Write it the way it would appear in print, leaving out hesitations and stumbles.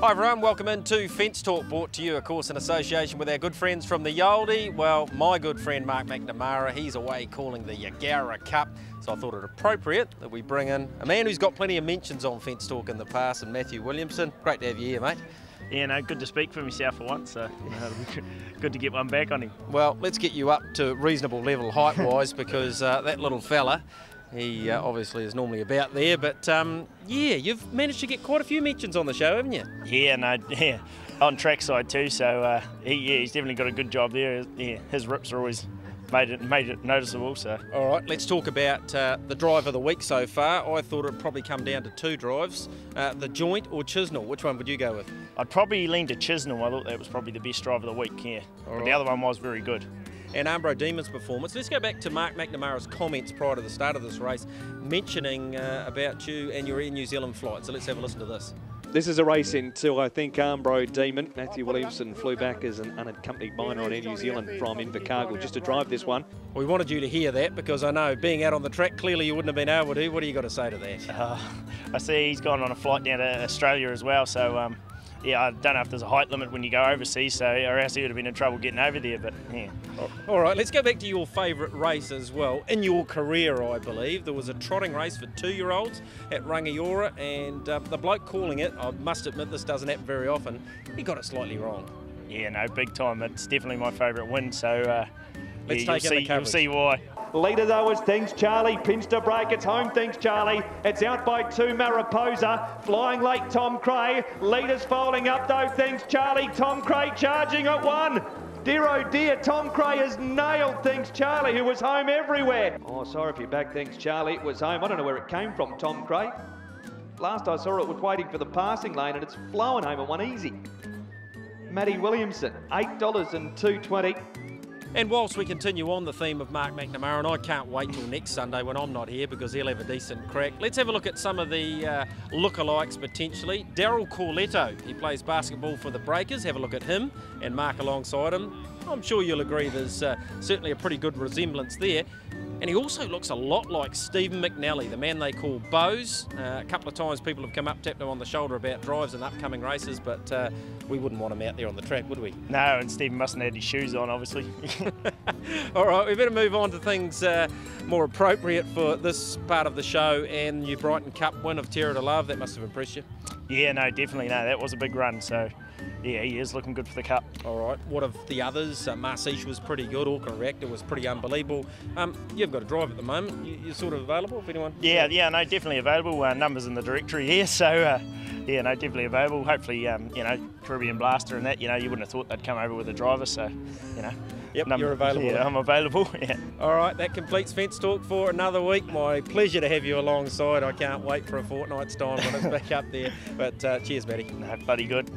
Hi everyone, welcome into Fence Talk, brought to you of course in association with our good friends from the Yaldi. Well, my good friend Mark McNamara, he's away calling the Yagara Cup, so I thought it appropriate that we bring in a man who's got plenty of mentions on Fence Talk in the past, and Matty Williamson. Great to have you here, mate. Yeah, no, good to speak for myself for once, so it'll be good to get one back on him. Well, let's get you up to reasonable level height-wise because that little fella, he obviously is normally about there, but yeah, you've managed to get quite a few mentions on the show, haven't you? Yeah, no, yeah, on trackside too, so he's definitely got a good job there. Yeah, his rips are always made it noticeable. So all right, let's talk about the drive of the week so far. I thought it'd probably come down to two drives, the Joint or Chisnell. Which one would you go with? I'd probably lean to Chisnell. I thought that was probably the best drive of the week, yeah. But the other one was very good. And Ambro Demon's performance. Let's go back to Mark McNamara's comments prior to the start of this race, mentioning about you and your Air New Zealand flight. So let's have a listen to this. This is a race into, I think, Ambro Demon. Matty Williamson flew back as an unaccompanied minor on Air New Zealand from Invercargill just to drive this one. We wanted you to hear that because I know being out on the track, clearly you wouldn't have been able to. What do you got to say to that? I see he's gone on a flight down to Australia as well, so yeah, I don't know if there's a height limit when you go overseas, so or else he would have been in trouble getting over there, but yeah. All right, let's go back to your favourite race as well. In your career, I believe, there was a trotting race for 2-year-olds at Rangiora, and the bloke calling it, I must admit this doesn't happen very often, he got it slightly wrong. Yeah, no, big time. It's definitely my favourite win, so let's yeah, take in the coverage. You'll see why. Leader though is Thinks Charlie, pinched a break, it's home Thinks Charlie, it's out by 2 Mariposa, flying late Tom Cray, leader's folding up though Thinks Charlie, Tom Cray charging at 1. Dear oh dear, Tom Cray has nailed Thinks Charlie, who was home everywhere. Oh, sorry if you're back, Thinks Charlie, it was home, I don't know where it came from, Tom Cray. Last I saw it was waiting for the passing lane and it's flowing home at 1 easy. Matty Williamson, $8 and $2.20. And whilst we continue on the theme of Mark McNamara, and I can't wait till next Sunday when I'm not here because he'll have a decent crack, let's have a look at some of the lookalikes potentially. Daryl Corletto, he plays basketball for the Breakers. Have a look at him and Mark alongside him. I'm sure you'll agree there's certainly a pretty good resemblance there. And he also looks a lot like Stephen McNally, the man they call Bose. A couple of times people have come up, tapped him on the shoulder about drives and upcoming races, but we wouldn't want him out there on the track, would we? No, and Stephen mustn't have his shoes on, obviously. All right, we better move on to things more appropriate for this part of the show, and your Brighton Cup win of Terror to Love. That must have impressed you. Yeah, no, definitely. No, that was a big run, so yeah, he is looking good for the Cup. All right, what of the others? Marcish was pretty good, Orca Reactor was pretty unbelievable. You've got a drive at the moment. You're sort of available if anyone? Yeah, no, definitely available. Numbers in the directory here, so yeah, no, definitely available. Hopefully, you know, Caribbean Blaster and that, you know, you wouldn't have thought they'd come over with a driver, so, you know. Yep, you're available. Yeah, I'm available, yeah. All right, that completes Fence Talk for another week. My pleasure to have you alongside. I can't wait for a fortnight's time when it's back up there. But cheers, Matty. No, bloody good.